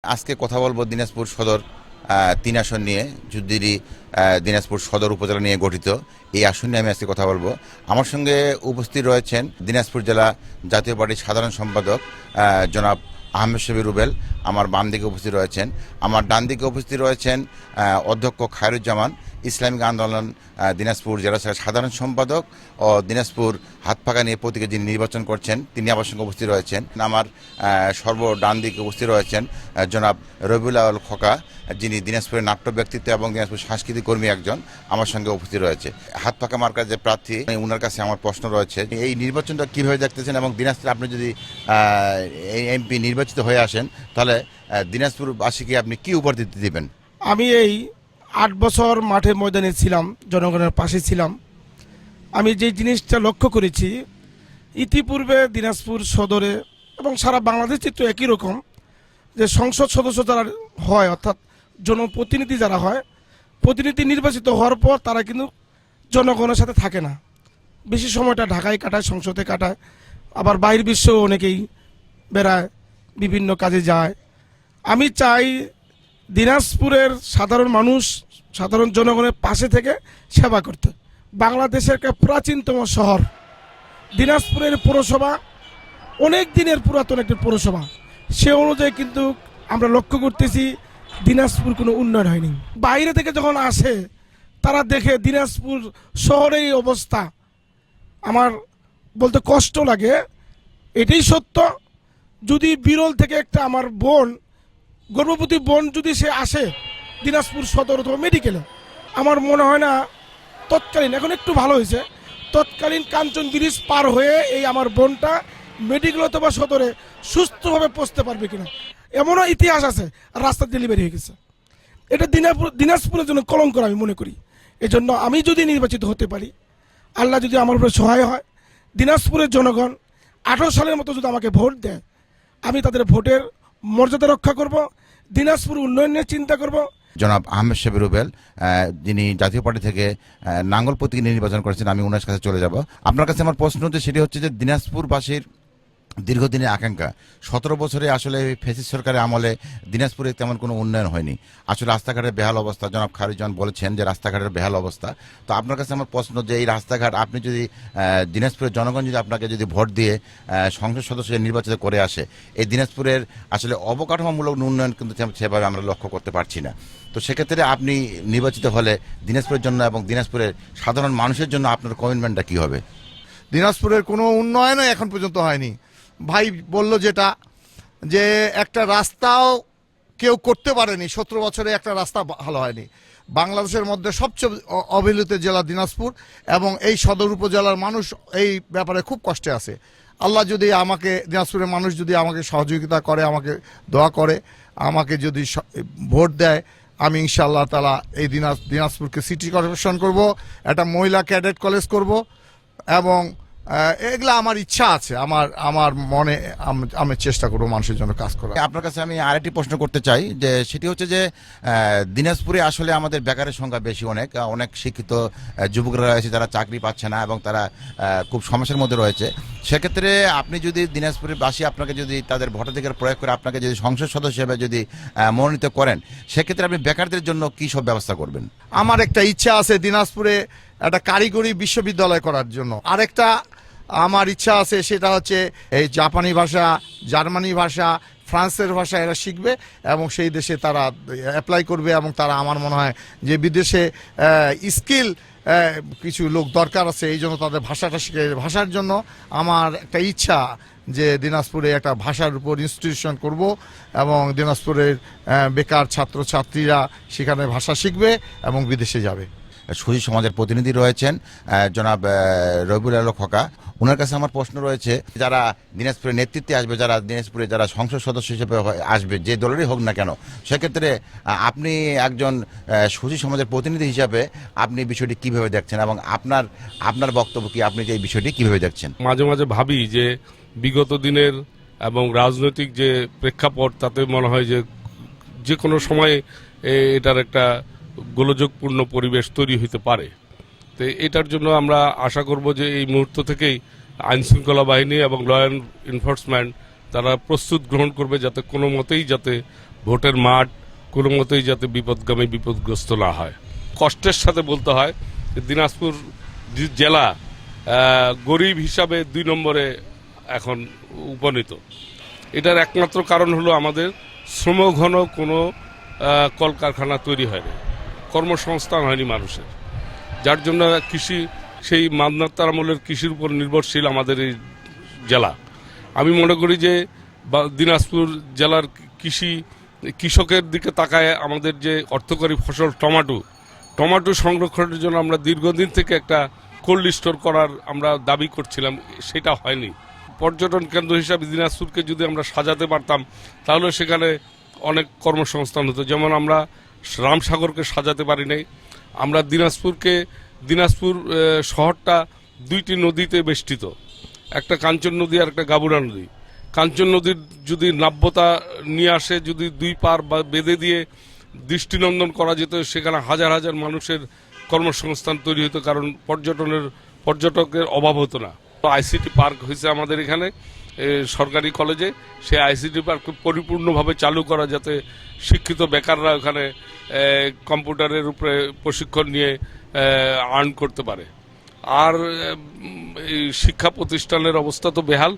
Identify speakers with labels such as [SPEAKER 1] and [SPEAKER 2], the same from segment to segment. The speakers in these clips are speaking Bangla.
[SPEAKER 1] আজকে কথা বলবো দিনাজপুর সদর ৩ আসন নিয়ে, যুদ্ধেরই দিনাজপুর সদর উপজেলা নিয়ে গঠিত এই আসন নিয়ে আমি আজকে কথা বলবো। আমার সঙ্গে উপস্থিত রয়েছেন দিনাজপুর জেলা জাতীয় পার্টির সাধারণ সম্পাদক জনাব আহমেদ শফি রুবেল। আমার বাম দিকে উপস্থিত রয়েছেন, আমার ডান দিকে উপস্থিত রয়েছেন অধ্যক্ষ খায়রুজ্জামান, ইসলামিক আন্দোলন দিনাজপুর জেলা শাখার সাধারণ সম্পাদক ও দিনাজপুর হাত পাকা নিয়ে প্রতীকে যিনি নির্বাচন করছেন তিনি আমার সঙ্গে উপস্থিত রয়েছেন। আমার সর্ব ডান দিকে উপস্থিত রয়েছেন জনাব রবিউল আউয়াল খোকা, যিনি দিনাজপুরের নাট্য ব্যক্তিত্ব এবং দিনাজপুর সাংস্কৃতিক কর্মী একজন, আমার সঙ্গে উপস্থিত রয়েছে। হাত পাকা মার্কার যে প্রার্থী, ওনার কাছে আমার প্রশ্ন রয়েছে, এই নির্বাচনটা কীভাবে দেখতেছেন এবং দিনাজপুরে আপনি যদি এমপি নির্বাচিত হয়ে আসেন তাহলে দিনাজপুরবাসীকে আপনি কী উপহার দিতে দেবেন?
[SPEAKER 2] আমি এই ৮ বছর মাঠে ময়দানে ছিলাম, জনগণের পাশে ছিলাম। আমি যে জিনিসটা লক্ষ্য করেছি, ইতিপূর্বে দিনাজপুর সদরে এবং সারা বাংলাদেশ চিত্র একই রকম, যে সংসদ সদস্য যারা হয় অর্থাৎ জনপ্রতিনিধি যারা হয়, প্রতিনিধি নির্বাচিত হওয়ার পর তারা কিন্তু জনগণের সাথে থাকে না। বেশি সময়টা ঢাকায় কাটায়, সংসদে কাটায়, আবার বাইরের বিশ্বেও অনেকেই বেড়ায়, বিভিন্ন কাজে যায়। আমি চাই দিনাজপুরের সাধারণ মানুষ, সাধারণ জনগণের পাশে থেকে সেবা করতে। বাংলাদেশের একটা প্রাচীনতম শহর দিনাজপুরের পৌরসভা, অনেক দিনের পুরাতন একটি পৌরসভা। সে অনুযায়ী কিন্তু আমরা লক্ষ্য করতেছি দিনাজপুর কোনো উন্নয়ন হয়নি। বাইরে থেকে যখন আসে তারা দেখে দিনাজপুর শহরের এই অবস্থা, আমার বলতে কষ্ট লাগে। এটাই সত্য। যদি বিরল থেকে একটা আমার বোন, গর্ভবতী বোন যদি সে আসে দিনাজপুর সদর অথবা মেডিকেলে, আমার মনে হয় না তৎকালীন, এখন একটু ভালো হয়েছে, তৎকালীন কাঞ্চন ব্রিজ পার হয়ে এই আমার বোনটা মেডিকেল অথবা সদরে সুস্থভাবে পৌঁছতে পারবে কিনা। এমনও ইতিহাস আছে রাস্তা ডেলিভারি হয়ে গেছে। এটা দিনাজপুরের জন্য কলঙ্কর আমি মনে করি। এজন্য আমি যদি নির্বাচিত হতে পারি, আল্লাহ যদি আমার উপরে সহায় হয়, দিনাজপুরের জনগণ 18 সালের মতো যদি আমাকে ভোট দেয়, আমি তাদের ভোটের মর্যাদা রক্ষা করব, দিনাজপুর উন্নয়ন নিয়ে চিন্তা করব।
[SPEAKER 1] জনাব আহমেদ শফি রুবেল, যিনি জাতীয় পার্টি থেকে নাঙ্গল প্রতীকে নির্বাচন করেছেন, আমি ওনার কাছে চলে যাব। আপনার কাছে আমার প্রশ্ন যে সেটি হচ্ছে যে দিনাজপুরবাসীর দীর্ঘদিনের আকাঙ্ক্ষা, 17 বছরে আসলে ফ্যাসিস্ট সরকারের আমলে দিনাজপুরে তেমন কোনো উন্নয়ন হয়নি। আসলে রাস্তাঘাটের বেহাল অবস্থা, জনাব খায়রুজ্জামান বলেছেন যে রাস্তাঘাটের বেহাল অবস্থা। তো আপনার কাছে আমার প্রশ্ন যে এই রাস্তাঘাট আপনি যদি দিনাজপুরের জনগণ যদি আপনাকে যদি ভোট দিয়ে সংসদ সদস্য নির্বাচিত করে আসে, এই দিনাজপুরের আসলে অবকাঠামোমূলক উন্নয়ন কিন্তু সেভাবে আমরা লক্ষ্য করতে পারছি না। তো সেক্ষেত্রে আপনি নির্বাচিত হলে দিনাজপুরের জন্য এবং দিনাজপুরের সাধারণ মানুষের জন্য আপনার কমিটমেন্টটা কী হবে?
[SPEAKER 3] দিনাজপুরের কোনো উন্নয়নও এখন পর্যন্ত হয়নি। ভাই বলল যেটা, যে একটা রাস্তাও কেউ করতে পারেনি, 17 বছরে একটা রাস্তা ভালো হয়নি। বাংলাদেশের মধ্যে সবচেয়ে অবহেলিত জেলা দিনাজপুর, এবং এই সদর উপজেলার মানুষ এই ব্যাপারে খুব কষ্টে আছে। আল্লাহ যদি আমাকে, দিনাজপুরের মানুষ যদি আমাকে সহযোগিতা করে, আমাকে দোয়া করে, আমাকে যদি ভোট দেয়, আমি ইনশাআল্লাহ তাআলা এই দিনাজপুরকে সিটি কর্পোরেশন করব, একটা মহিলা ক্যাডেট কলেজ করব, এবং এগুলা আমার ইচ্ছা আছে। আমার মনে আমি চেষ্টা করবো মানুষের জন্য কাজ করা।
[SPEAKER 1] আপনার কাছে আমি আরেকটি প্রশ্ন করতে চাই, যে সেটি হচ্ছে যে দিনাজপুরে আসলে আমাদের বেকারের সংখ্যা বেশি, অনেক শিক্ষিত যুবকরা রয়েছে যারা চাকরি পাচ্ছে না এবং তারা খুব সমস্যার মধ্যে রয়েছে। সেক্ষেত্রে আপনি যদি দিনাজপুরের বাসী আপনাকে যদি তাদের ভোটাধিকার প্রয়োগ করে আপনাকে যদি সংসদ সদস্য হিসেবে যদি মনোনীত করেন, সেক্ষেত্রে আপনি বেকারদের জন্য কী সব ব্যবস্থা করবেন?
[SPEAKER 3] আমার একটা ইচ্ছা আছে দিনাজপুরে একটা কারিগরি বিশ্ববিদ্যালয় করার জন্য। আরেকটা আমার ইচ্ছা আছে, সেটা হচ্ছে এই জাপানি ভাষা, জার্মানি ভাষা, ফ্রান্সের ভাষা এরা শিখবে এবং সেই দেশে তারা অ্যাপ্লাই করবে, এবং তারা, আমার মনে হয় যে বিদেশে স্কিল কিছু লোক দরকার আছে, এই জন্য তাদের ভাষাটা শিখে। ভাষার জন্য আমার একটা ইচ্ছা যে দিনাজপুরে একটা ভাষার উপর ইনস্টিটিউশন করব, এবং দিনাজপুরের বেকার ছাত্রছাত্রীরা সেখানে ভাষা শিখবে এবং বিদেশে যাবে।
[SPEAKER 1] সুধী সমাজের প্রতিনিধি রয়েছেন জনাব রবিউল আউয়াল খোকা, ওনার কাছে আমার প্রশ্ন রয়েছে, যারা দিনাজপুরের নেতৃত্বে আসবে, যারা দিনাজপুরে যারা সংসদ সদস্য হিসেবে আসবে, যে দলেরই হোক না কেন, সেক্ষেত্রে আপনি একজন সুধী সমাজের প্রতিনিধি হিসাবে আপনি বিষয়টি কীভাবে দেখছেন এবং আপনার বক্তব্য কি, আপনি যে এই বিষয়টি কীভাবে দেখছেন?
[SPEAKER 4] মাঝে মাঝে ভাবি যে বিগত দিনের এবং রাজনৈতিক যে প্রেক্ষাপট, তাতে মনে হয় যে কোনো সময় এটার একটা গোলযোগপূর্ণ পরিবেশ তৈরি হতে পারে। তো এটার জন্য আমরা আশা করব যে এই মুহূর্ত থেকেই আইনশৃঙ্খলা বাহিনী এবং ল এনফোর্সমেন্ট তারা প্রস্তুত গ্রহণ করবে, যাতে কোনো মতেই যাতে ভোটের মাঠ কোনো মতেই যাতে বিপদগ্রস্ত না হয়। কষ্টের সাথে বলতে হয় যে দিনাজপুর জেলা গরিব হিসাবে 2 নম্বরে এখন উপনীত। এটার একমাত্র কারণ হলো আমাদের শ্রমঘন কোনো কলকারখানা তৈরি হয়নি, কর্মসংস্থান হয়নি মানুষের, যার জন্য কৃষি সেই মান্নাত্তার আমলের কৃষির উপর নির্ভরশীল আমাদের এই জেলা। আমি মনে করি যে দিনাজপুর জেলার কৃষকের দিকে তাকায় আমাদের যে অর্থকরী ফসল টমেটো সংরক্ষণের জন্য আমরা দীর্ঘদিন থেকে একটা কোল্ড স্টোর করার আমরা দাবি করছিলাম, সেটা হয়নি। পর্যটন কেন্দ্র হিসাবে দিনাজপুরকে যদি আমরা সাজাতে পারতাম তাহলে সেখানে অনেক কর্মসংস্থান হতো। যেমন আমরা রামসাগরকে সাজাতে পারি নাই, আমরা দিনাজপুর শহরটা 2টি নদীতে বেষ্টিত, একটা কাঞ্চন নদী আর একটা গাবুরা নদী। কাঞ্চন নদীর যদি নাব্যতা নিয়ে আসে, যদি 2 পার বা বেঁধে দিয়ে দৃষ্টিনন্দন করা যেত, সেখানে হাজার হাজার মানুষের কর্মসংস্থান তৈরি হতো, কারণ পর্যটকের অভাব হতো না। আইসিটি পার্ক হয়েছে আমাদের এখানে সরকারি কলেজে, সেই আইসিটি পার্ক পরিপূর্ণভাবে চালু করা, যাতে শিক্ষিত বেকাররা ওখানে কম্পিউটারের উপরে প্রশিক্ষণ নিয়ে আর্ন করতে পারে। আর এই শিক্ষা প্রতিষ্ঠানের অবস্থা তো বেহাল।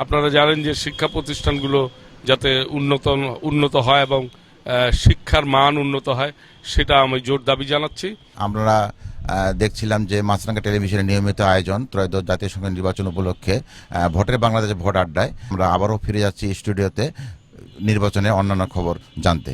[SPEAKER 4] আপনারা জানেন যে শিক্ষা প্রতিষ্ঠানগুলো যাতে উন্নত হয় এবং শিক্ষার মান উন্নত হয়, সেটা আমি জোর দাবি জানাচ্ছি।
[SPEAKER 1] আমরা দেখছিলাম যে মাছরাঙ্গা টেলিভিশনের নিয়মিত আয়োজন ত্রয়োদশ জাতীয় সংসদ নির্বাচন উপলক্ষে ভোটের বাংলাদেশে ভোট আড্ডায়। আমরা আবারও ফিরে যাচ্ছি স্টুডিওতে নির্বাচনের অন্যান্য খবর জানতে।